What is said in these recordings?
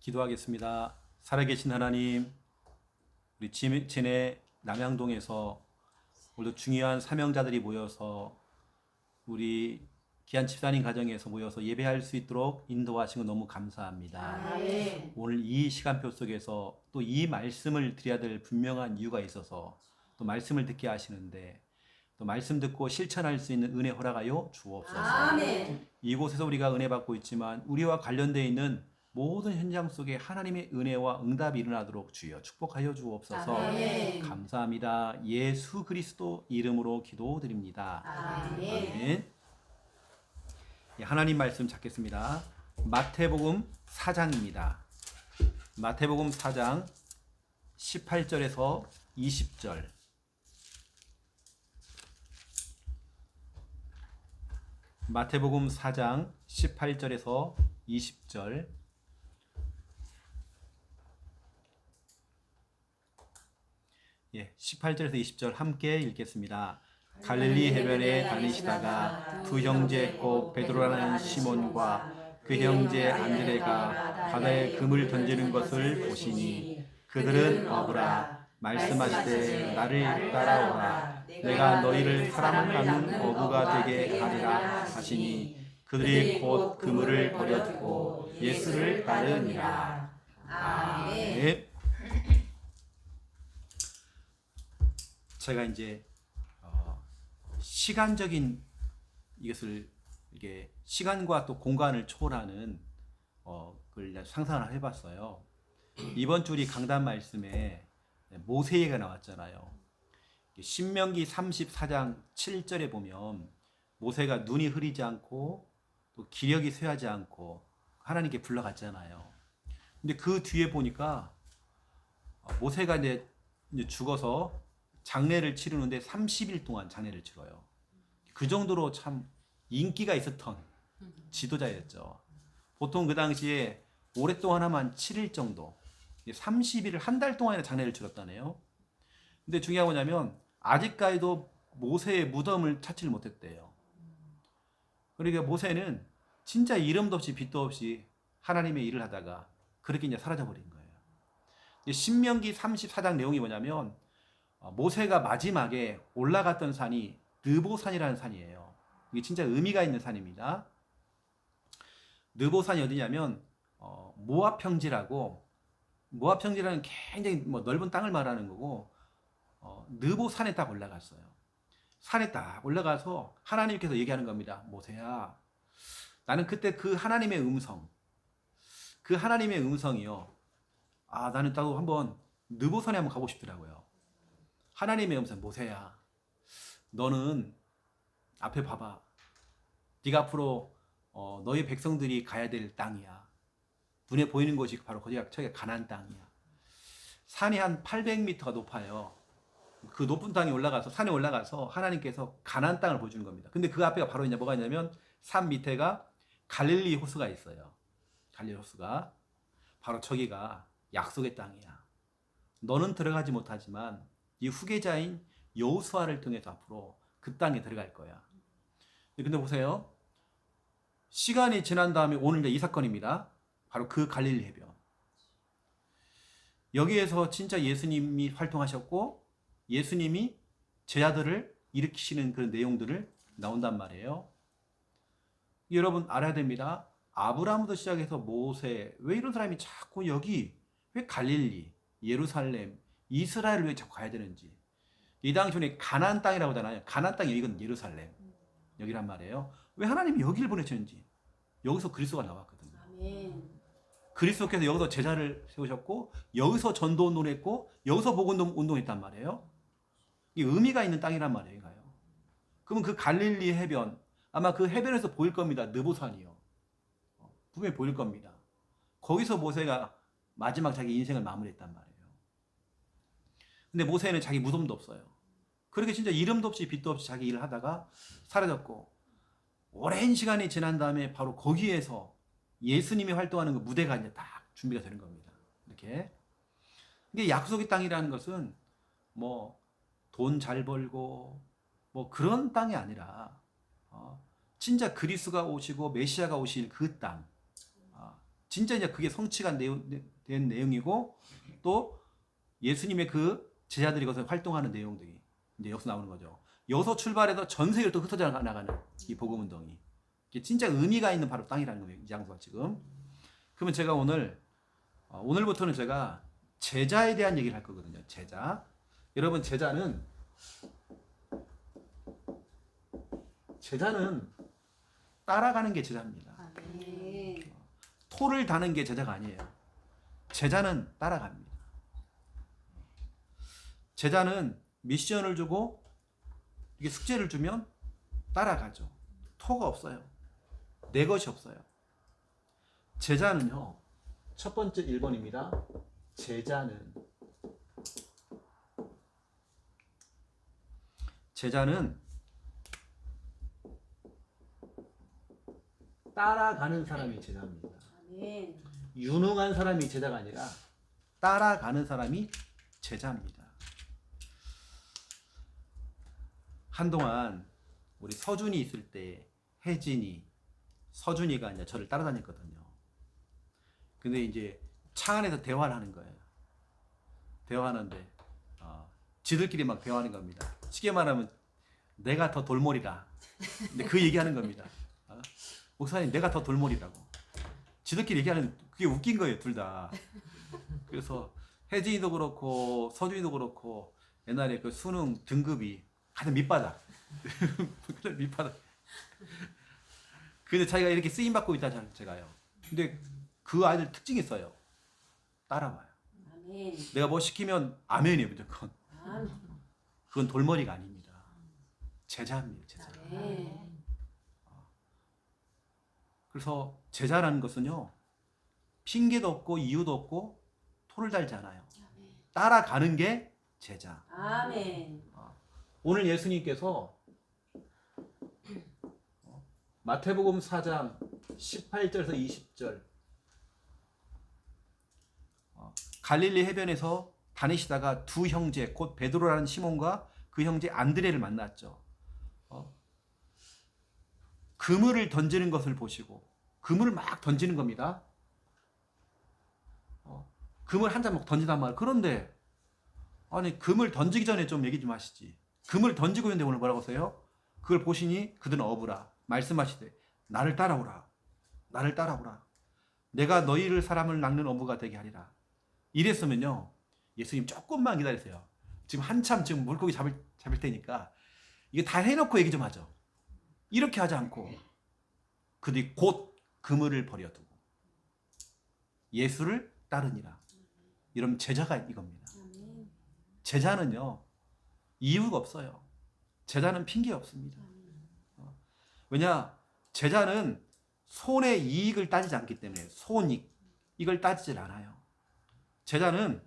기도하겠습니다. 살아계신 하나님, 우리 진해 남양동에서 오늘도 중요한 사명자들이 모여서 우리 귀한 집사님 가정에서 모여서 예배할 수 있도록 인도하신 거 너무 감사합니다. 아멘. 오늘 이 시간표 속에서 또 이 말씀을 드려야 될 분명한 이유가 있어서 또 말씀을 듣게 하시는데 또 말씀 듣고 실천할 수 있는 은혜 허락하여 주옵소서. 아멘. 이곳에서 우리가 은혜 받고 있지만 우리와 관련되어 있는 모든 현장 속에 하나님의 은혜와 응답이 일어나도록 주여 축복하여 주옵소서. 아멘. 감사합니다. 예수 그리스도 이름으로 기도드립니다. 아멘. 아멘. 예, 하나님 말씀 찾겠습니다. 마태복음 4장입니다. 마태복음 4장 18절에서 20절. 마태복음 4장 18절에서 20절. 예, 18절에서 20절 함께 읽겠습니다. 갈릴리 해변에 다니시다가 두 형제 곧 베드로라는 시몬과 그 형제 안드레가 바다에 금을 던지는 것을 보시니 그들은 어부라 말씀하시되 나를 따라오라 내가 너희를 사람을 밟는 어부가 되게 하리라 하시니 그들이 곧 그물을 버려두고 예수를 따르니라. 아멘. 제가 이제 시간적인 이것을 이게 시간과 또 공간을 초월하는 그걸 상상을 해봤어요. 이번 주 우리 강단 말씀에 모세가 나왔잖아요. 신명기 34장 7절에 보면 모세가 눈이 흐리지 않고 또 기력이 쇠하지 않고 하나님께 불러갔잖아요. 근데 그 뒤에 보니까 모세가 이제 죽어서 장례를 치르는데 30일 동안 장례를 치러요. 그 정도로 참 인기가 있었던 지도자였죠. 보통 그 당시에 오랫동안 하면 7일 정도, 30일을 한 달 동안이나 장례를 치렀다네요. 근데 중요한 뭐냐면 아직까지도 모세의 무덤을 찾지를 못했대요. 그러니까 모세는 진짜 이름도 없이 빛도 없이 하나님의 일을 하다가 그렇게 이제 사라져버린 거예요. 신명기 34장 내용이 뭐냐면 모세가 마지막에 올라갔던 산이 느보산이라는 산이에요. 이게 진짜 의미가 있는 산입니다. 느보산이 어디냐면 모압 평지라고, 모압 평지라는 굉장히 넓은 땅을 말하는 거고 느보산에 딱 올라갔어요. 산에 딱 올라가서 하나님께서 얘기하는 겁니다. 모세야, 나는 그때 그 하나님의 음성이요. 나는 또 한번 느보산에 한번 가고 싶더라고요. 하나님의 음성, 모세야, 너는 앞에 봐봐. 네가 앞으로 너희 백성들이 가야 될 땅이야. 눈에 보이는 곳이 바로 거기가 저기가 가나안 땅이야. 산이 한 800m가 높아요. 그 높은 땅에 올라가서 산에 올라가서 하나님께서 가나안 땅을 보여주는 겁니다. 근데 그 앞에가 바로 이제 뭐가 있냐면 산 밑에가 갈릴리 호수가 있어요. 갈릴리 호수가 바로 저기가 약속의 땅이야. 너는 들어가지 못하지만 이 후계자인 여호수아를 통해서 앞으로 그 땅에 들어갈 거야. 근데 보세요. 시간이 지난 다음에 오늘 이제 이 사건입니다. 바로 그 갈릴리 해변. 여기에서 진짜 예수님이 활동하셨고 예수님이 제자들을 일으키시는 그런 내용들을 나온단 말이에요. 여러분 알아야 됩니다. 아브라함부터 시작해서 모세, 왜 이런 사람이 자꾸 여기, 왜 갈릴리, 예루살렘, 이스라엘을 왜 자꾸 가야 되는지. 이 당시에 가나안 땅이라고 하잖아요. 가나안 땅이 이건 예루살렘 여기란 말이에요. 왜 하나님이 여기를 보내셨는지. 여기서 그리스도가 나왔거든요. 아멘. 그리스도께서 여기서 제자를 세우셨고 여기서 전도 운동했고 여기서 복음 운동했단 말이에요. 이 의미가 있는 땅이란 말이에요. 그러면 그 갈릴리 해변, 아마 그 해변에서 보일 겁니다. 느보산이요. 분명히 보일 겁니다. 거기서 모세가 마지막 자기 인생을 마무리했단 말이에요. 근데 모세는 자기 무덤도 없어요. 그렇게 진짜 이름도 없이 빛도 없이 자기 일을 하다가 사라졌고 오랜 시간이 지난 다음에 바로 거기에서 예수님이 활동하는 그 무대가 이제 딱 준비가 되는 겁니다. 이렇게. 이게 약속의 땅이라는 것은 뭐 돈 잘 벌고 뭐 그런 땅이 아니라 진짜 그리스도가 오시고 메시아가 오실 그 땅. 진짜 이제 그게 성취가 된 내용이고 또 예수님의 그 제자들이 거기서 활동하는 내용들이 이제 여기서 나오는 거죠. 여기서 출발해서 전 세계로 또 흩어져 나가는 이 복음 운동이 이게 진짜 의미가 있는 바로 땅이라는 거예요. 이 장소가 지금. 그러면 제가 오늘부터는 제가 제자에 대한 얘기를 할 거거든요. 제자. 여러분 제자는 따라가는 게 제자입니다. 아멘. 토를 다는 게 제자가 아니에요. 제자는 따라갑니다. 제자는 미션을 주고 이게 숙제를 주면 따라가죠. 토가 없어요. 내 것이 없어요. 제자는요. 첫 번째 1번입니다. 제자는 따라가는 사람이 제자입니다. 아멘. 유능한 사람이 제자가 아니라 따라가는 사람이 제자입니다. 한동안 우리 서준이 있을 때 서준이가 이제 저를 따라다녔거든요. 근데 이제 차 안에서 대화를 하는 거예요. 대화하는데 지들끼리 막 대화하는 겁니다. 쉽게 말하면 내가 더 돌머리라. 근데 그 얘기하는 겁니다. 목사님 내가 더 돌머리라고. 지들끼리 얘기하는 그게 웃긴 거예요, 둘 다. 그래서 혜진이도 그렇고 서준이도 그렇고 옛날에 그 수능 등급이 가장 밑바닥. 밑바닥. 근데 자기가 이렇게 쓰임 받고 있다 제가요. 근데 그 아이들 특징이 있어요. 따라와요. 아멘. 내가 뭐 시키면 아멘이에요, 무조건. 아멘. 그건 돌머리가 아닙니다. 제자입니다, 제자. 아멘. 그래서 제자라는 것은요, 핑계도 없고 이유도 없고 토를 달지 않아요. 따라가는 게 제자. 아멘. 오늘 예수님께서 마태복음 4장 18절에서 20절 갈릴리 해변에서 다니시다가 두 형제 곧 베드로라는 시몬과 그 형제 안드레를 만났죠. 그물을 던지는 것을 보시고 그물을 막 던지는 겁니다. 그물 한 잔 막 던지단 말이에요. 그런데 아니 그물 던지기 전에 좀 얘기 좀 하시지. 그물 던지고 있는데 오늘 뭐라고 하세요? 그걸 보시니 그들은 어부라 말씀하시되 나를 따라오라. 나를 따라오라. 내가 너희를 사람을 낚는 어부가 되게 하리라. 이랬으면요. 예수님 조금만 기다리세요. 지금 한참 지금 물고기 잡을 테니까 이게 다 해놓고 얘기 좀 하죠. 이렇게 하지 않고 그들이 곧 그물을 버려두고 예수를 따르니라. 이러면 제자가 이겁니다. 아멘. 제자는요. 이유가 없어요. 제자는 핑계 없습니다. 왜냐? 제자는 손의 이익을 따지지 않기 때문에 손익 이걸 따지질 않아요. 제자는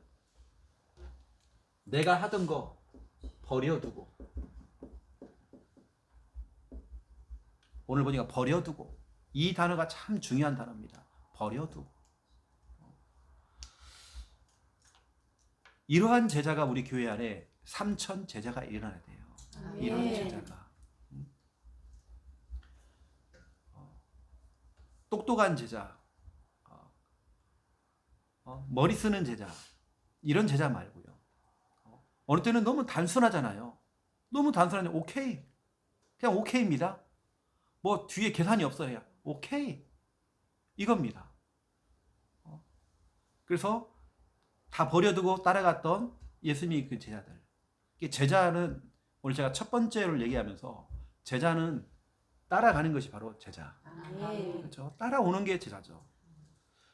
내가 하던 거 버려두고 오늘 보니까 버려두고 이 단어가 참 중요한 단어입니다. 버려두고 이러한 제자가 우리 교회 안에 3,000 제자가 일어나야 돼요. 아멘. 이런 제자가 똑똑한 제자, 머리 쓰는 제자 이런 제자 말고요. 어느 때는 너무 단순하잖아요. 너무 단순하냐 오케이 그냥 오케이입니다. 뭐 뒤에 계산이 없어야 오케이 이겁니다. 그래서 다 버려두고 따라갔던 예수님의 그 제자들. 제자는 오늘 제가 첫 번째로 얘기하면서 제자는 따라가는 것이 바로 제자. 아멘. 그렇죠? 따라오는 게 제자죠.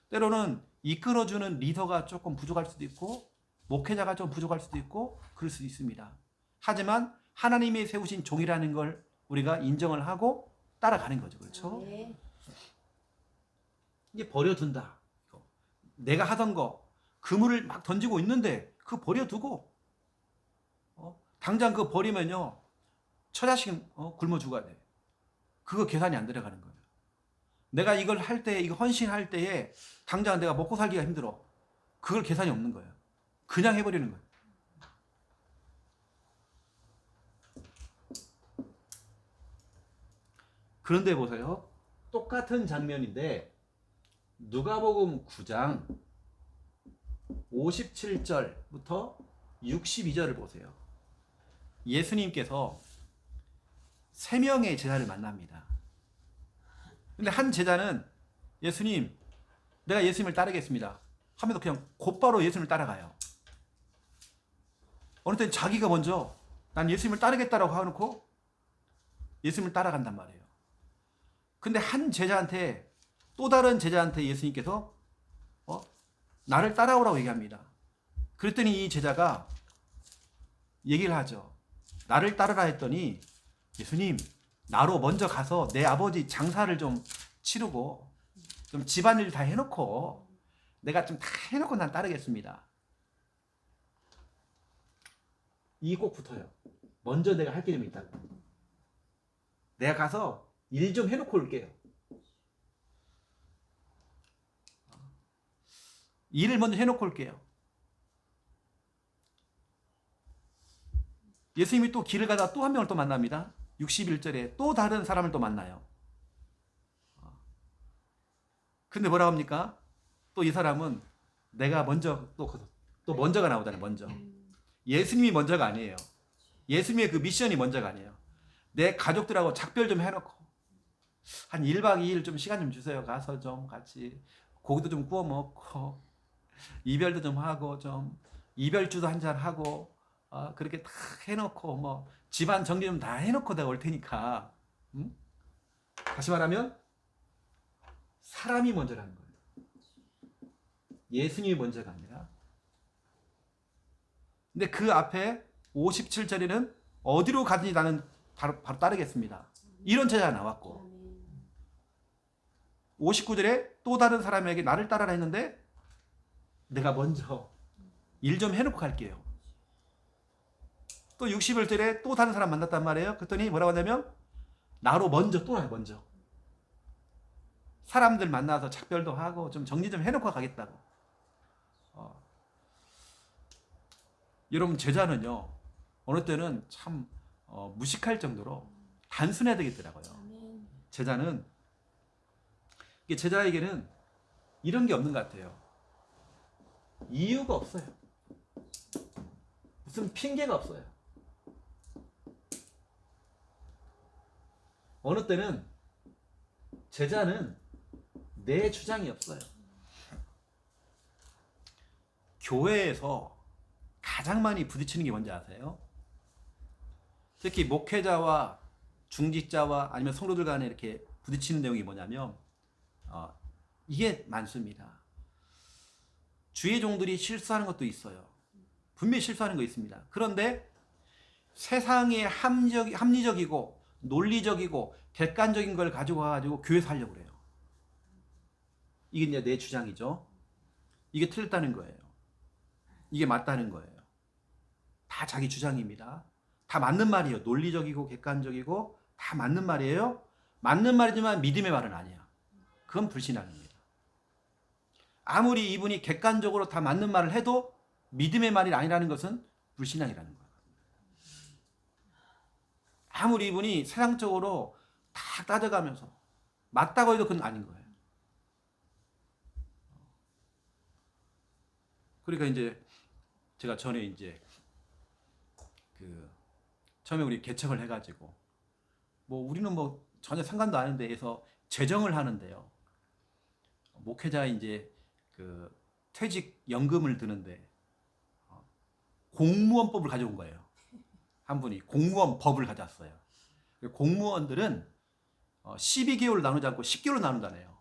때로는 이끌어주는 리더가 조금 부족할 수도 있고 목회자가 좀 부족할 수도 있고 그럴 수도 있습니다. 하지만 하나님이 세우신 종이라는 걸 우리가 인정을 하고 따라가는 거죠. 그렇죠? 아멘. 이게 버려둔다. 내가 하던 거 그물을 막 던지고 있는데 그 버려두고 당장 그거 버리면요 처자식 굶어 죽어야 돼. 그거 계산이 안 들어가는 거예요. 내가 이걸 할 때 이거 헌신할 때에 당장 내가 먹고 살기가 힘들어. 그걸 계산이 없는 거예요. 그냥 해버리는 거예요. 그런데 보세요. 똑같은 장면인데 누가복음 9장 57절부터 62절을 보세요. 예수님께서 세 명의 제자를 만납니다. 근데 한 제자는 예수님, 내가 예수님을 따르겠습니다 하면서 그냥 곧바로 예수님을 따라가요. 어느 때는 자기가 먼저 난 예수님을 따르겠다라고 하놓고 예수님을 따라간단 말이에요. 근데 한 제자한테, 또 다른 제자한테 예수님께서 나를 따라오라고 얘기합니다. 그랬더니 이 제자가 얘기를 하죠. 나를 따르라 했더니 예수님, 나로 먼저 가서 내 아버지 장사를 좀 치르고 좀 집안일 다 해놓고 내가 좀 다 해놓고 난 따르겠습니다. 이게 꼭 붙어요. 먼저 내가 할 게 좀 있다고. 내가 가서 일 좀 해놓고 올게요. 일을 먼저 해놓고 올게요. 예수님이 또 길을 가다 또 한 명을 또 만납니다. 61절에 또 다른 사람을 또 만나요. 근데 뭐라고 합니까? 또 이 사람은 내가 먼저 또 먼저가 나오잖아요. 먼저. 예수님이 먼저가 아니에요. 예수님의 그 미션이 먼저가 아니에요. 내 가족들하고 작별 좀 해놓고 한 1박 2일 좀 시간 좀 주세요. 가서 좀 같이 고기도 좀 구워 먹고 이별도 좀 하고 좀 이별주도 한잔 하고 그렇게 다 해놓고 뭐 집안 정리 좀 다 해놓고 내가 올 테니까. 다시 말하면 사람이 먼저라는 거예요. 예수님이 먼저가 아니라. 근데 그 앞에 57절에는 어디로 가든지 나는 바로 따르겠습니다. 이런 제자가 나왔고 59절에 또 다른 사람에게 나를 따르라 했는데 내가 먼저 일 좀 해놓고 갈게요. 또 61절에 또 다른 사람 만났단 말이에요. 그랬더니 뭐라고 하냐면 나로 먼저 또 와요. 먼저 사람들 만나서 작별도 하고 좀 정리 좀 해놓고 가겠다고. 여러분 제자는요 어느 때는 참 무식할 정도로 단순해야 되겠더라고요. 제자는 이게 제자에게는 이런 게 없는 것 같아요. 이유가 없어요. 무슨 핑계가 없어요. 어느 때는 제자는 내 주장이 없어요. 교회에서 가장 많이 부딪히는 게 뭔지 아세요? 특히 목회자와 중직자와 아니면 성도들 간에 이렇게 부딪히는 내용이 뭐냐면 이게 많습니다. 주의 종들이 실수하는 것도 있어요. 분명히 실수하는 거 있습니다. 그런데 세상의 합리적이고 논리적이고 객관적인 걸 가지고 와가지고 교회 살려고 그래요. 이게 이제 내 주장이죠. 이게 틀렸다는 거예요. 이게 맞다는 거예요. 다 자기 주장입니다. 다 맞는 말이에요. 논리적이고 객관적이고 다 맞는 말이에요. 맞는 말이지만 믿음의 말은 아니야. 그건 불신앙입니다. 아무리 이분이 객관적으로 다 맞는 말을 해도 믿음의 말이 아니라는 것은 불신앙이라는 거예요. 아무리 이분이 세상적으로 다 따져가면서 맞다고 해도 그건 아닌 거예요. 그러니까 이제 제가 전에 이제 처음에 우리 개척을 해가지고 뭐 우리는 뭐 전혀 상관도 안 하는데 해서 재정을 하는데요. 목회자 이제 퇴직 연금을 드는데 공무원법을 가져온 거예요. 한 분이 공무원법을 가져왔어요. 공무원들은 12개월 나누지 않고 10개월로 나눈다네요.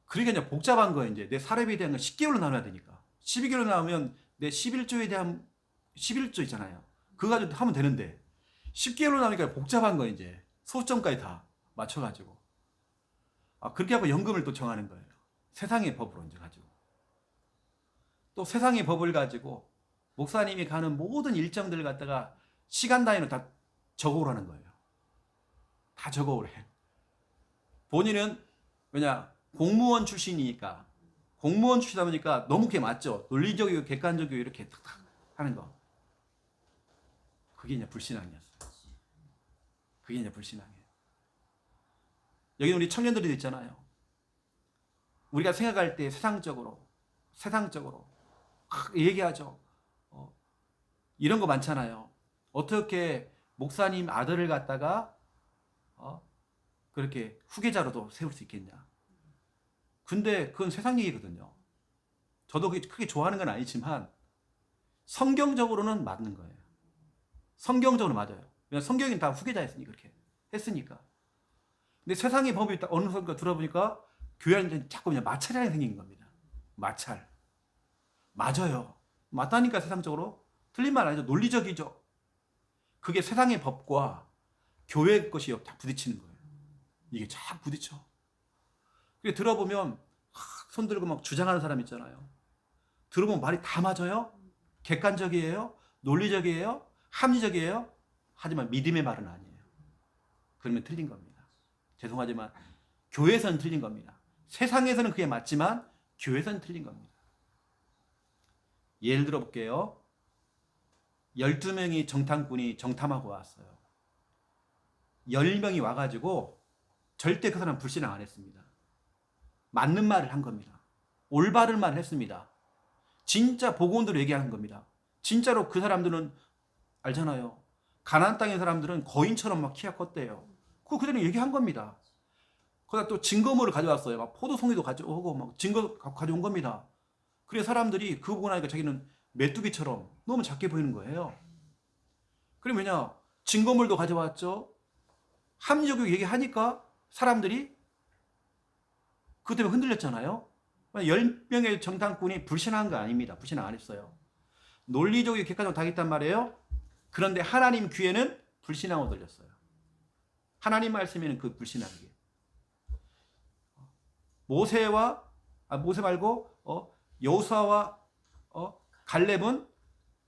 그러니까 이제 복잡한 거예요. 이제 내 사례비에 대한 건 10개월로 나눠야 되니까. 12개월로 나누면 내 11조에 대한 11조 있잖아요. 그거 가지고 하면 되는데 10개월로 나누니까 복잡한 거예요. 이제 소수점까지 다 맞춰가지고 그렇게 하고 연금을 또 정하는 거예요. 세상의 법으로 이제 가지고 또 세상의 법을 가지고 목사님이 가는 모든 일정들을 갖다가 시간 단위로 다 적어오라는 거예요. 다 적어오래. 본인은 왜냐 공무원 출신이니까 공무원 출신이다 보니까 너무 그게 맞죠. 논리적이고 객관적이고 이렇게 탁탁 하는 거. 그게 이제 불신앙이었어요. 그게 이제 불신앙이에요. 여기 우리 청년들이 있잖아요. 우리가 생각할 때 세상적으로 얘기하죠. 이런 거 많잖아요. 어떻게 목사님 아들을 갖다가 그렇게 후계자로도 세울 수 있겠냐. 근데 그건 세상 얘기거든요. 저도 크게 좋아하는 건 아니지만 성경적으로는 맞는 거예요. 성경적으로 맞아요. 왜냐면 성경이 다 후계자였으니까 그렇게 했으니까. 근데 세상의 법이 어느 순간 들어보니까 교회 안에 자꾸 그냥 마찰이 생긴 겁니다. 마찰. 맞아요. 맞다니까 세상적으로. 틀린 말 아니죠. 논리적이죠. 그게 세상의 법과 교회 것이 다 부딪히는 거예요. 이게 쫙 부딪혀. 그게 들어보면 손 들고 막 주장하는 사람 있잖아요. 들어보면 말이 다 맞아요. 객관적이에요. 논리적이에요. 합리적이에요. 하지만 믿음의 말은 아니에요. 그러면 틀린 겁니다. 죄송하지만 교회에서는 틀린 겁니다. 세상에서는 그게 맞지만 교회에서는 틀린 겁니다. 예를 들어 볼게요. 12명이 정탐꾼이 정탐하고 왔어요. 10명이 와가지고 절대 그 사람 불신앙 안 했습니다. 맞는 말을 한 겁니다. 올바른 말을 했습니다. 진짜 복음대로 얘기하는 겁니다. 진짜로 그 사람들은 알잖아요. 가나안 땅의 사람들은 거인처럼 막 키가 컸대요. 그거 그대로 얘기한 겁니다. 거기다 또 증거물을 가져왔어요. 막 포도송이도 가져오고 막 증거 가져온 겁니다. 그래서 사람들이 그거 보고 나니까 자기는 메뚜기처럼 너무 작게 보이는 거예요. 그럼 왜냐? 증거물도 가져왔죠. 합리적으로 얘기하니까 사람들이 그것 때문에 흔들렸잖아요. 10명의 정탐꾼이 불신한 거 아닙니다. 불신앙 안 했어요. 논리적이고 객관적으로 다 했단 말이에요. 그런데 하나님 귀에는 불신앙으로 들렸어요. 하나님 말씀에는 그 불신앙이에요. 모세 말고 여호수아와 갈렙은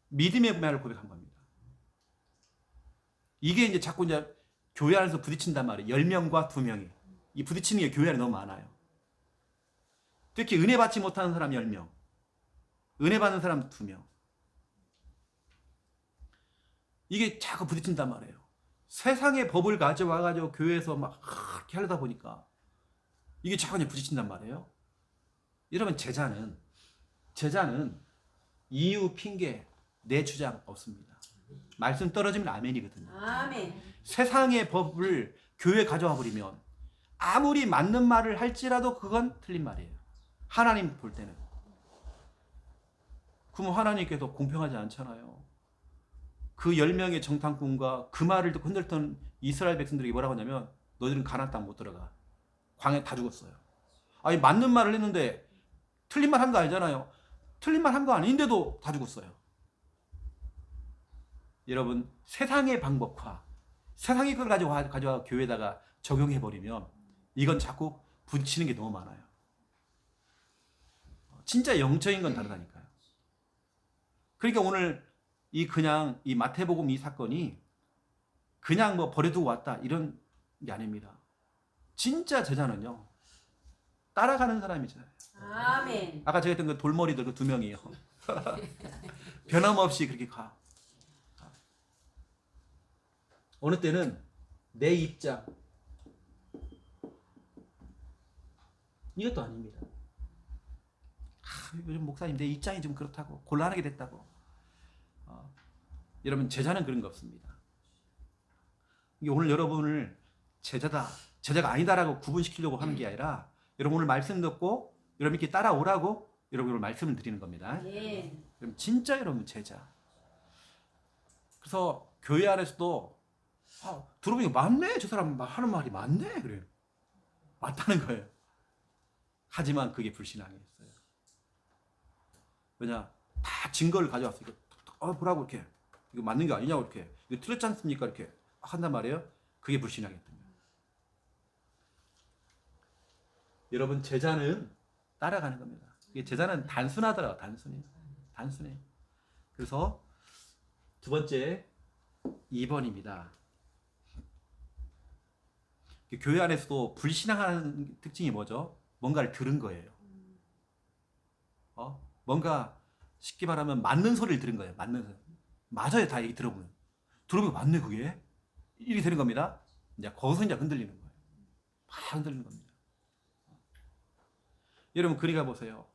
믿음의 말을 고백한 겁니다. 이게 이제 자꾸 이제 교회 안에서 부딪힌단 말이에요. 10명과 2명이. 이 부딪히는 게 교회 안에 너무 많아요. 특히 은혜 받지 못하는 사람 10명, 은혜 받는 사람 2명. 이게 자꾸 부딪힌단 말이에요. 세상의 법을 가져와가지고 교회에서 막 이렇게 하려다 보니까 이게 자꾸 부딪힌단 말이에요. 여러분, 제자는 이유, 핑계, 내 주장 없습니다. 말씀 떨어지면 아멘이거든요. 아멘. 세상의 법을 교회에 가져와 버리면 아무리 맞는 말을 할지라도 그건 틀린 말이에요. 하나님 볼 때는. 그럼 하나님께서 공평하지 않잖아요. 그 10명의 정탐꾼과 그 말을 듣고 흔들던 이스라엘 백성들에게 뭐라고 하냐면 너희들은 가나안 땅 못 들어가. 광야에 다 죽었어요. 아니 맞는 말을 했는데 틀린 말 한 거 알잖아요. 틀린 말 한 거 아닌데도 다 죽었어요. 여러분, 세상의 방법과 세상의 걸 가져와 교회에다가 적용해버리면 이건 자꾸 부딪히는 게 너무 많아요. 진짜 영적인 건 다르다니까요. 그러니까 오늘 그냥 이 마태복음 이 사건이 그냥 뭐 버려두고 왔다 이런 게 아닙니다. 진짜 제자는요, 따라가는 사람이잖아요. 아멘. 아까 제가 했던 그 돌머리들 그 2명이요. 변함없이 그렇게 가. 어느 때는 내 입장 이것도 아닙니다. 요즘 목사님 내 입장이 좀 그렇다고 곤란하게 됐다고. 여러분, 제자는 그런 거 없습니다. 이게 오늘 여러분을 제자가 아니다라고 구분시키려고 하는 게 아니라 여러분 오늘 말씀 듣고 여러분 이렇게 따라오라고 여러분 오늘 말씀을 드리는 겁니다. 예. 여러분 진짜 여러분 제자. 그래서 교회 안에서도 들어보니까 맞네, 저 사람 하는 말이 맞네, 그래요. 맞다는 거예요. 하지만 그게 불신앙이었어요. 왜냐, 다 증거를 가져왔어요. 보라고 이렇게 이거 맞는 게 아니냐고 이렇게 이거 틀렸지 않습니까 이렇게 한단 말이에요. 그게 불신앙이었던 거예요. 여러분, 제자는 따라가는 겁니다. 이게 제자는 단순하더라고요. 단순해. 그래서 두 번째 2번입니다. 교회 안에서도 불신앙하는 특징이 뭐죠? 뭔가를 들은 거예요. 뭔가 쉽게 말하면 맞는 소리를 들은 거예요. 맞는 소리. 맞아요. 다 얘기 들어보면 맞네 그게. 이렇게 되는 겁니다. 이제 거기서 이제 흔들리는 거예요. 막 흔들리는 겁니다. 여러분 그리 가 보세요.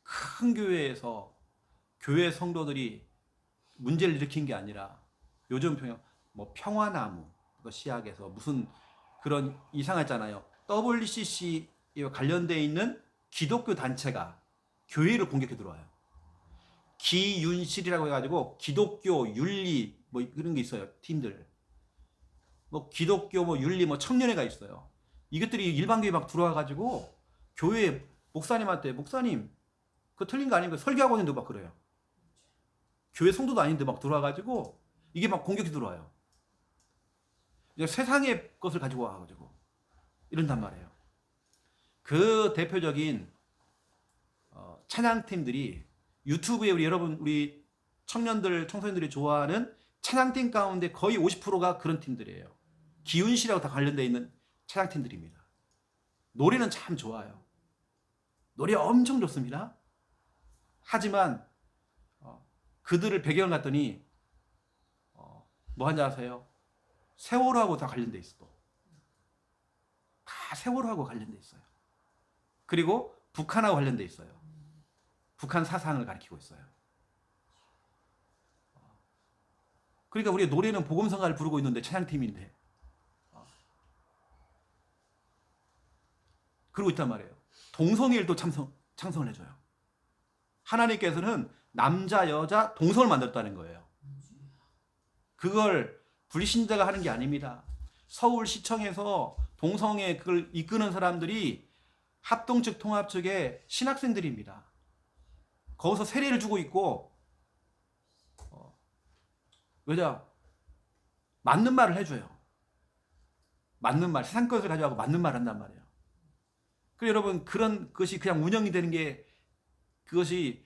큰 교회에서 교회 성도들이 문제를 일으킨 게 아니라 요즘 평화나무 그 시학에서 무슨 그런 이상했잖아요. WCC와 관련돼 있는 기독교 단체가 교회를 공격해 들어와요. 기윤실이라고 해가지고 기독교 윤리 뭐 그런 게 있어요. 팀들. 뭐 기독교 뭐 윤리 뭐 청년회가 있어요. 이것들이 일반 교회 막 들어와가지고 교회 목사님한테 목사님 그거 틀린 거 아닙니까? 설교하고 있는데 막 그래요. 교회 성도도 아닌데 막 들어와가지고 이게 막 공격이 들어와요. 세상의 것을 가지고 와가지고 이런단 말이에요. 그 대표적인 찬양팀들이 유튜브에 우리 청년들 청소년들이 좋아하는 찬양팀 가운데 거의 50%가 그런 팀들이에요. 기운시라고 다 관련되어 있는 찬양팀들입니다. 노래는 참 좋아요. 노래 엄청 좋습니다. 하지만 그들을 배경을 갔더니 뭐 한지 아세요? 세월호하고 다 관련돼 있어. 다 세월호하고 관련돼 있어요. 그리고 북한하고 관련돼 있어요. 북한 사상을 가리키고 있어요. 그러니까 우리 노래는 복음성가를 부르고 있는데 찬양팀인데 그러고 있단 말이에요. 동성애일도 창성을 해줘요. 하나님께서는 남자 여자 동성을 만들었다는 거예요. 그걸 불신자가 하는 게 아닙니다. 서울시청에서 동성애 그걸 이끄는 사람들이 합동 측 통합 측의 신학생들입니다. 거기서 세례를 주고 있고 왜냐? 맞는 말을 해줘요. 맞는 말, 세상 것을 가져가고 맞는 말을 한단 말이에요. 그래서 여러분 그런 것이 그냥 운영이 되는 게 그것이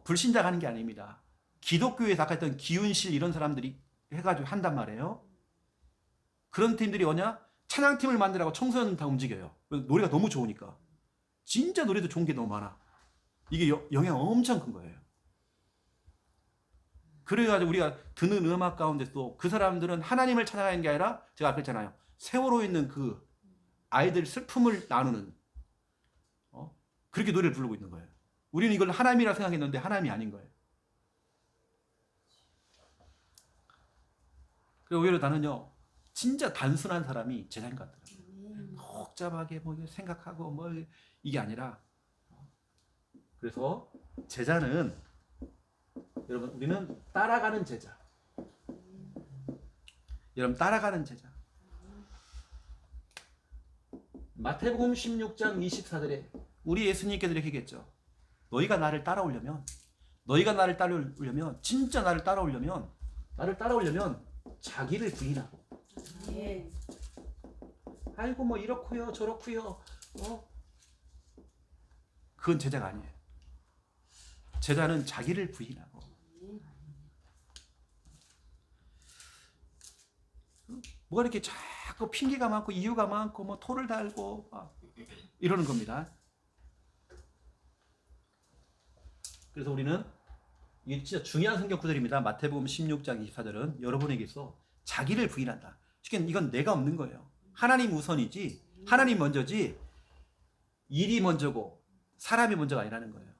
불신자가 하는 게 아닙니다. 기독교에 아까 했던 기운실 이런 사람들이 해가지고 한단 말이에요. 그런 팀들이 뭐냐? 찬양팀을 만들라고 청소년 다 움직여요. 노래가 너무 좋으니까. 진짜 노래도 좋은 게 너무 많아. 이게 영향 엄청 큰 거예요. 그래가지고 우리가 듣는 음악 가운데서 그 사람들은 하나님을 찬양하는 게 아니라 제가 아까 했잖아요. 세월호에 있는 그 아이들 슬픔을 나누는 그렇게 노래를 부르고 있는 거예요. 우리는 이걸 하나님이라 생각했는데 하나님이 아닌 거예요. 그리고 오히려 나는요 진짜 단순한 사람이 제자인 것 같더라고요. 복잡하게 뭐 생각하고 뭐 이게 아니라 그래서 제자는 여러분 우리는 따라가는 제자. 여러분 따라가는 제자. 마태복음 16장 24절에 우리 예수님께서 이렇게 얘기했죠. 너희가 나를 따라오려면 진짜 나를 따라오려면 자기를 부인하고 아이고 뭐 이렇고요 저렇고요 그건 제자가 아니에요. 제자는 자기를 부인하고 뭐가 이렇게 자꾸 핑계가 많고 이유가 많고 뭐 토를 달고 이러는 겁니다. 그래서 우리는 이게 진짜 중요한 성경 구절입니다. 마태복음 16장 24절은 여러분에게서 자기를 부인한다. 쉽게 이건 내가 없는 거예요. 하나님 우선이지, 하나님 먼저지, 일이 먼저고 사람이 먼저가 아니라는 거예요.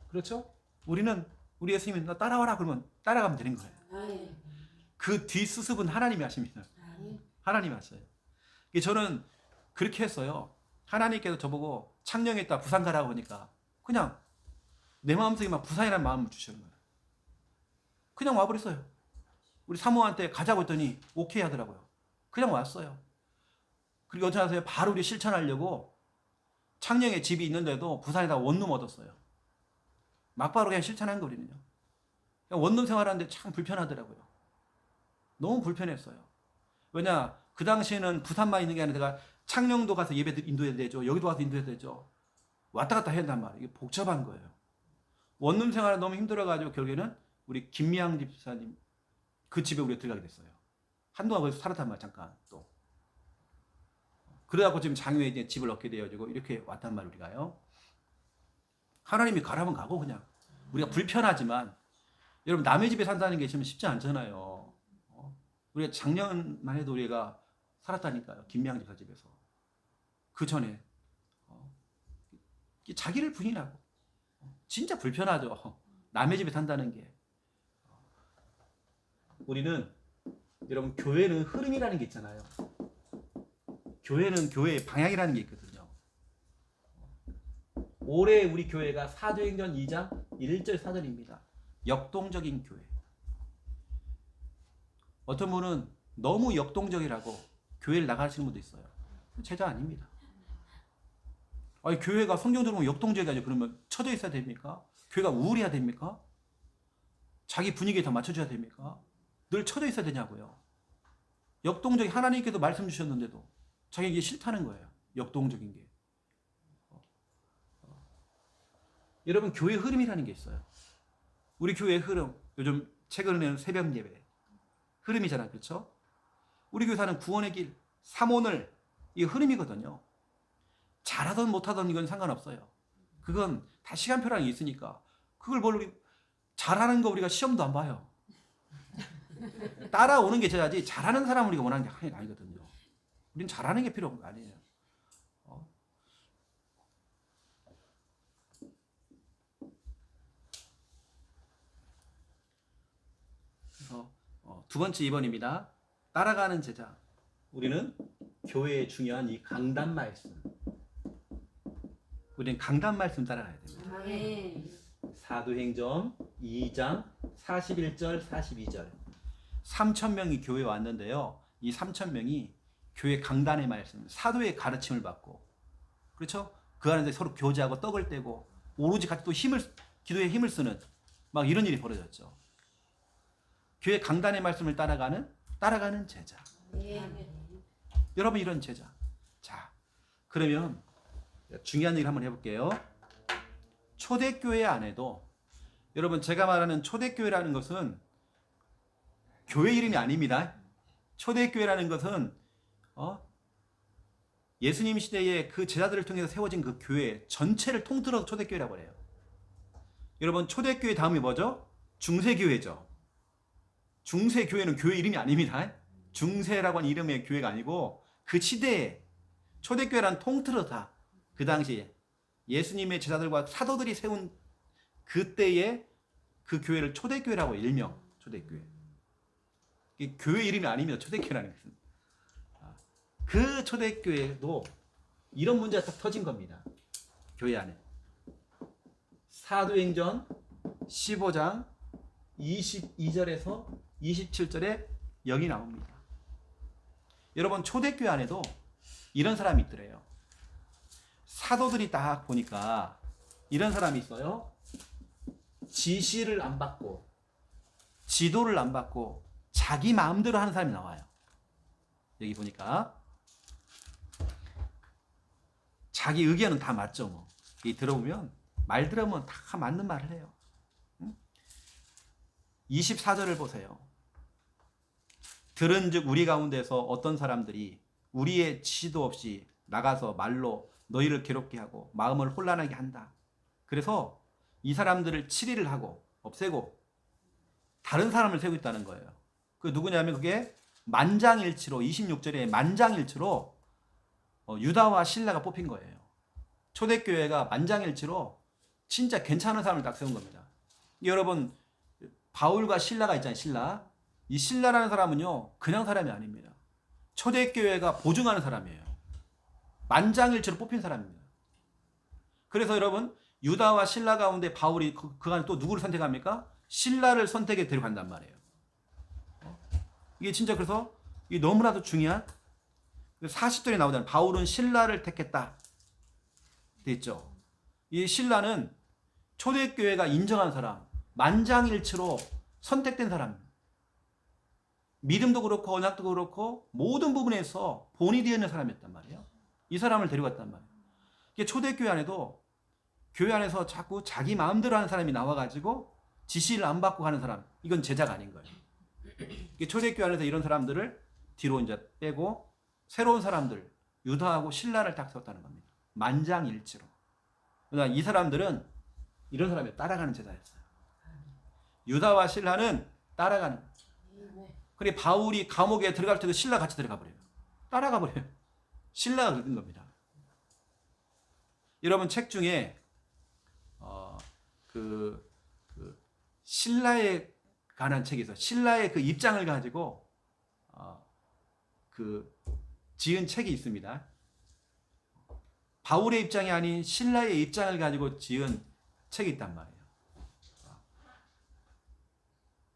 그렇죠? 우리 예수님이 너 따라와라 그러면 따라가면 되는 거예요. 그 뒷수습은 하나님이 하십니다. 하나님이 하셔요. 저는 그렇게 했어요. 하나님께서 저보고 창녕에 있다 부산 가라고 하니까 그냥 내 마음속에 막 부산이라는 마음을 주시는 거예요. 그냥 와버렸어요. 우리 사모한테 가자고 했더니 오케이 하더라고요. 그냥 왔어요. 그리고 어떻게 하세요? 바로 우리 실천하려고 창녕에 집이 있는데도 부산에다 원룸 얻었어요. 막바로 그냥 실천한 거거든요. 원룸 생활하는데 참 불편하더라고요. 너무 불편했어요. 왜냐? 그 당시에는 부산만 있는 게 아니라 내가 창녕도 가서 예배 인도해야 되죠. 여기도 가서 인도해야 되죠. 왔다 갔다 해야 된단 말이에요. 이게 복잡한 거예요. 원룸 생활이 너무 힘들어가지고 결국에는 우리 김미양 집사님 그 집에 우리가 들어가게 됐어요. 한동안 거기서 살았단 말이에요. 잠깐 또. 그래갖고 지금 장유에 이제 집을 얻게 되어지고 이렇게 왔단 말이에요. 우리가요. 하나님이 가라면 가고 그냥. 우리가 불편하지만 여러분 남의 집에 산다는 게 지금 쉽지 않잖아요. 우리가 작년만 해도 우리가 살았다니까요. 김미양 집사 집에서. 그 전에 자기를 부인하고 진짜 불편하죠. 남의 집에 산다는 게. 우리는 여러분 교회는 흐름이라는 게 있잖아요. 교회는 교회의 방향이라는 게 있거든요. 올해 우리 교회가 사도행전 2장 1절 4절입니다. 역동적인 교회. 어떤 분은 너무 역동적이라고 교회를 나가시는 분도 있어요. 제자 아닙니다. 아니, 교회가 성경적으로 역동적이죠. 그러면 쳐져 있어야 됩니까? 교회가 우울해야 됩니까? 자기 분위기에 더 맞춰줘야 됩니까? 늘 쳐져 있어야 되냐고요. 역동적인 하나님께서 말씀 주셨는데도 자기 이게 싫다는 거예요. 역동적인 게. 여러분 교회 흐름이라는 게 있어요. 우리 교회의 흐름, 요즘 최근에는 새벽 예배 흐름이잖아요. 그렇죠? 우리 교사는 구원의 길, 삼원을 이 흐름이거든요. 잘하든 못하든 이건 상관없어요. 그건 다 시간표라는 게 있으니까 그걸 뭘 우리 잘하는 거 우리가 시험도 안 봐요. 따라오는 게 제자지 잘하는 사람 우리가 원하는 게 아니거든요. 우리는 잘하는 게 필요 아니에요. 그래서 두 번째 2번입니다. 따라가는 제자. 우리는 교회의 중요한 이 강단 말씀. 우리는 강단 말씀 따라가야 됩니다. 아멘. 사도행전 2장 41절 42절 3,000명이 교회에 왔는데요. 이 3,000명이 교회 강단의 말씀, 사도의 가르침을 받고 그렇죠? 그 안에서 서로 교제하고 떡을 떼고 오로지 같이 또 기도에 힘을 쓰는 막 이런 일이 벌어졌죠. 교회 강단의 말씀을 따라가는 제자. 아멘. 여러분 이런 제자. 자, 그러면 중요한 얘기를 한번 해볼게요. 초대교회 안에도 여러분 제가 말하는 초대교회라는 것은 교회 이름이 아닙니다. 초대교회라는 것은 예수님 시대에 그 제자들을 통해서 세워진 그 교회 전체를 통틀어서 초대교회라고 해요. 여러분 초대교회 다음이 뭐죠? 중세교회죠. 중세교회는 교회 이름이 아닙니다. 중세라고 하는 이름의 교회가 아니고 그 시대에 초대교회란 통틀어 다 그 당시에 예수님의 제자들과 사도들이 세운 그때의 그 교회를 초대교회라고 일명 초대교회. 교회 이름이 아닙니다. 초대교회라는 것은. 그 초대교회도 이런 문제가 딱 터진 겁니다. 교회 안에. 사도행전 15장 22절에서 27절에 여기 나옵니다. 여러분 초대교회 안에도 이런 사람이 있더래요. 사도들이 딱 보니까 이런 사람이 있어요. 지시를 안 받고 지도를 안 받고 자기 마음대로 하는 사람이 나와요. 여기 보니까 자기 의견은 다 맞죠. 뭐. 이 들어보면 말 들어보면 다 맞는 말을 해요. 24절을 보세요. 들은즉 우리 가운데서 어떤 사람들이 우리의 지시도 없이 나가서 말로 너희를 괴롭게 하고 마음을 혼란하게 한다. 그래서 이 사람들을 치리를 하고 없애고 다른 사람을 세우고 있다는 거예요. 그 누구냐면 그게 만장일치로 26절에 만장일치로 유다와 실라가 뽑힌 거예요. 초대교회가 만장일치로 진짜 괜찮은 사람을 딱 세운 겁니다. 여러분 바울과 실라가 있잖아요. 실라. 이 실라라는 사람은요 그냥 사람이 아닙니다. 초대교회가 보증하는 사람이에요. 만장일치로 뽑힌 사람입니다. 그래서 여러분 유다와 실라 가운데 바울이 그 안에 또 누구를 선택합니까? 실라를 선택해 데려간단 말이에요. 이게 진짜 그래서 이게 너무나도 중요한 40절에 나오잖아요. 바울은 실라를 택했다. 돼 있죠. 이 실라는 초대교회가 인정한 사람, 만장일치로 선택된 사람. 믿음도 그렇고 언약도 그렇고 모든 부분에서 본이 되어 있는 사람이었단 말이에요. 이 사람을 데려갔단 말이에요. 이게 초대교회 안에도 교회 안에서 자꾸 자기 마음대로 하는 사람이 나와가지고 지시를 안 받고 가는 사람, 이건 제자가 아닌 거예요. 이게 초대교회 안에서 이런 사람들을 뒤로 이제 빼고 새로운 사람들, 유다하고 신라를 딱 세웠다는 겁니다. 만장일치로. 그러니까 이 사람들은 이런 사람이 따라가는 제자였어요. 유다와 신라는 따라가는 거예요. 그래 바울이 감옥에 들어갈 때도 신라 같이 들어가 버려요. 따라가 버려요. 신라가 그런 겁니다. 여러분 책 중에 그 신라에 관한 책이 있어요. 신라의 그 입장을 가지고 그 지은 책이 있습니다. 바울의 입장이 아닌 신라의 입장을 가지고 지은 책이 있단 말이에요.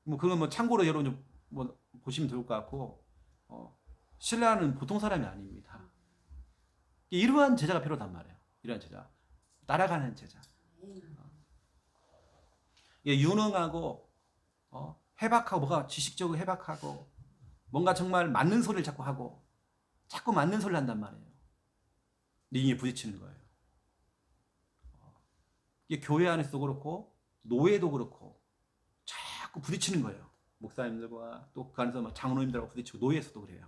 뭐 그건 뭐 참고로 여러분 좀 뭐 보시면 좋을 것 같고, 신라는 보통 사람이 아닙니다. 이러한 제자가 필요하단 말이에요. 이러한 제자, 따라가는 제자. 유능하고 해박하고 뭐가 지식적으로 해박하고 뭔가 정말 맞는 소리를 자꾸 하고 자꾸 맞는 소리를 한단 말이에요. 근데 이게 부딪히는 거예요. 이게 교회 안에서도 그렇고 노예도 그렇고 자꾸 부딪히는 거예요. 목사님들과 또 그 안에서 막 장로님들하고 부딪히고 노예에서도 그래요.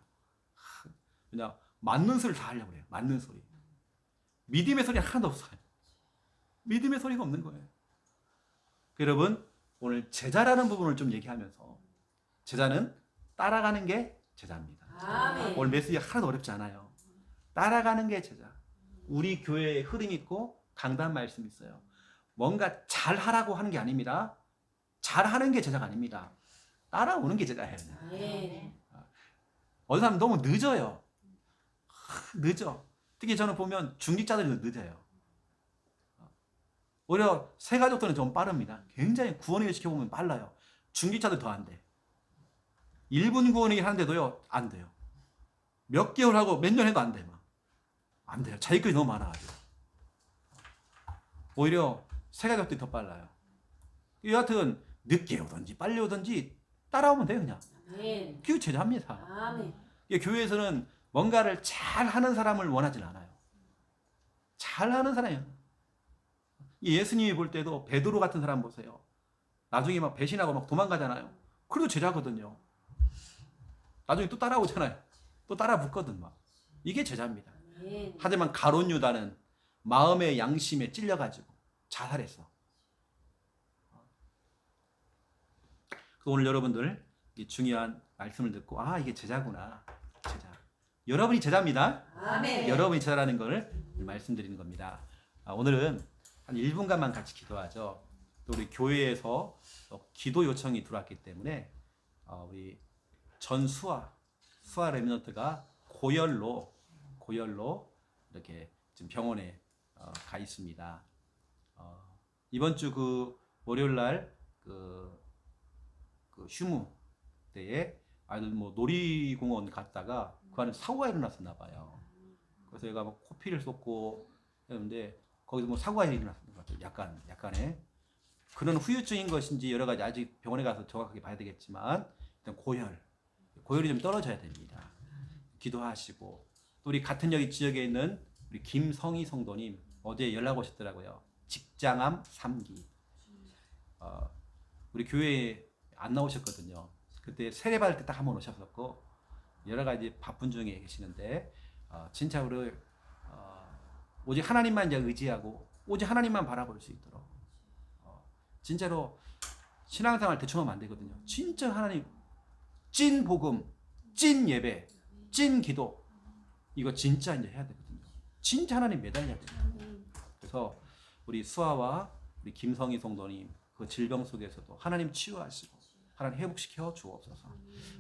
그냥 맞는 소리를 다 하려고 그래요. 맞는 소리. 믿음의 소리는 하나도 없어요. 믿음의 소리가 없는 거예요. 여러분 오늘 제자라는 부분을 좀 얘기하면서, 제자는 따라가는 게 제자입니다. 아멘. 오늘 메시지 하나도 어렵지 않아요. 따라가는 게 제자. 우리 교회에 흐름 있고 강단 말씀 있어요. 뭔가 잘하라고 하는 게 아닙니다. 잘하는 게 제자가 아닙니다. 따라오는 게 제자예요. 아멘. 어느 사람 너무 늦어요. 늦어. 특히 저는 보면 중직자들이 늦어요. 오히려 새가족들은 좀 빠릅니다. 굉장히 구원을 시켜보면 빨라요. 중직자들 더 안 돼. 1분 구원이긴 한데도요, 안 돼요. 몇 개월 하고 몇 년 해도 안 돼. 막. 안 돼요. 자기 것이 너무 많아가지고. 오히려 새가족들이 더 빨라요. 여하튼 늦게 오든지 빨리 오든지 따라오면 돼요, 그냥. 아멘. 그게 제자입니다. 아멘. 교회에서는 뭔가를 잘하는 사람을 원하진 않아요. 잘하는 사람이에요. 예수님이 볼 때도 베드로 같은 사람 보세요. 나중에 막 배신하고 막 도망가잖아요. 그래도 제자거든요. 나중에 또 따라오잖아요. 또 따라 붙거든 막. 이게 제자입니다. 아멘. 하지만 가룟 유다는 마음의 양심에 찔려가지고 자살했어. 오늘 여러분들 이 중요한 말씀을 듣고, 아, 이게 제자구나. 제자. 여러분이 제자입니다. 아멘. 여러분이 제자라는 걸 말씀드리는 겁니다. 오늘은 한 1분간만 같이 기도하죠. 또 우리 교회에서 기도 요청이 들어왔기 때문에 우리 수아 레미넌트가 고열로 이렇게 지금 병원에 가 있습니다. 이번 주 그 월요일 날그 휴무 때에 아이들 뭐 놀이공원 갔다가 그 안에 사고가 일어났었나 봐요. 그래서 얘가 뭐 코피를 쏟고 했는데 거기서 뭐 사고가 일어났던 것 같아요. 약간의 그런 후유증인 것인지 여러 가지 아직 병원에 가서 정확하게 봐야 되겠지만 일단 고열이 좀 떨어져야 됩니다. 기도하시고, 또 우리 같은 여기 지역에 있는 우리 김성희 성도님 어제 연락 오셨더라고요. 직장암 3기. 우리 교회에 안 나오셨거든요. 그때 세례받을 때 딱 한 번 오셨었고 여러 가지 바쁜 중에 계시는데 진짜 우리 오직 하나님만 이제 의지하고 오직 하나님만 바라볼 수 있도록 진짜로 신앙생활 대충 하면 안 되거든요. 진짜 하나님 찐 복음, 찐 예배, 찐 기도, 이거 진짜 이제 해야 되거든요. 진짜 하나님 매달려야 돼요. 그래서 우리 수아와 우리 김성희 성도님 그 질병 속에서도 하나님 치유하시고 하나님 회복시켜 주옵소서.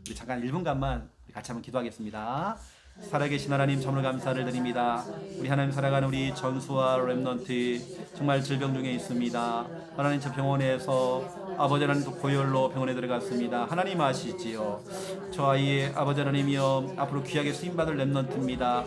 우리 잠깐 1분간만 같이 한번 기도하겠습니다. 살아계신 하나님 참으로 감사를 드립니다. 우리 하나님 살아가는 우리 전수와 렘넌트 정말 질병 중에 있습니다. 하나님 저 병원에서 아버지 하나님도 고열로 병원에 들어갔습니다. 하나님 아시지요. 저 아이의 아버지 하나님이여 앞으로 귀하게 쓰임받을 렘넌트입니다.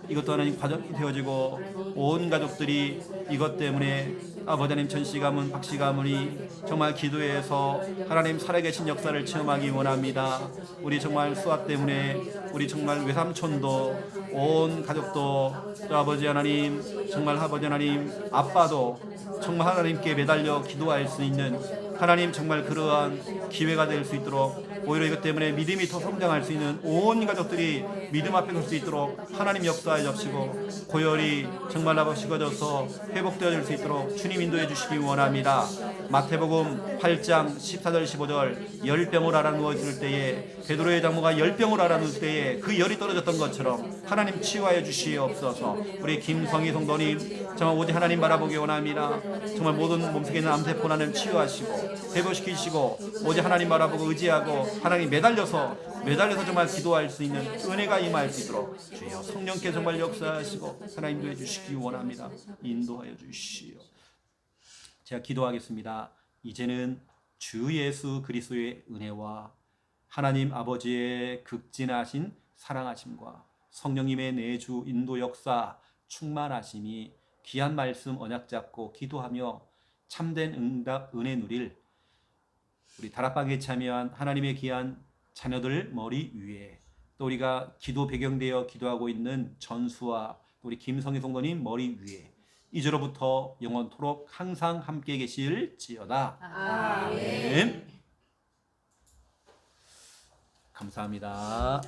이것도 하나님 과정이 되어지고 온 가족들이 이것 때문에 아버지 하나님 전씨 가문 박씨 가문이 정말 기도해서 하나님 살아계신 역사를 체험하기 원합니다. 우리 정말 수아 때문에 우리 정말 외삼촌도 온 가족도 또 아버지 하나님 정말 아버지 하나님 아빠도 정말 하나님께 매달려 기도할 수 있는 하나님 정말 그러한 기회가 될 수 있도록 오히려 이것 때문에 믿음이 더 성장할 수 있는 온 가족들이 믿음 앞에 설 수 있도록 하나님 역사에 접시고 고열이 정말 아버지가져서 회복되어질 수 있도록 주님 인도해 주시기 원합니다. 마태복음 8장 14절 15절 열병을 알아누웠을 때에 베드로의 장모가 열병을 알아누웠을 때에 그 열이 떨어졌던 것처럼 하나님 치유하여 주시옵소서. 우리 김성희 성도님 정말 오직 하나님 바라보기 원합니다. 정말 모든 몸속에 있는 암세포 하나님 치유하시고 회복시키시고 오직 하나님 바라보고 의지하고 하나님 매달려서 정말 기도할 수 있는 은혜가 임할 수 있도록 주여 성령께 정말 역사하시고 하나님도 해주시기 원합니다. 인도하여 주시오. 제가 기도하겠습니다. 이제는 주 예수 그리스도의 은혜와 하나님 아버지의 극진하신 사랑하심과 성령님의 내주 인도 역사 충만하심이 귀한 말씀 언약 잡고 기도하며 참된 응답 은혜 누릴 우리 다락방에 참여한 하나님의 귀한 자녀들 머리 위에 또 우리가 기도 배경되어 기도하고 있는 전수와 우리 김성희 성도님 머리 위에 이제로부터 영원토록 항상 함께 계실지어다. 아멘. 감사합니다.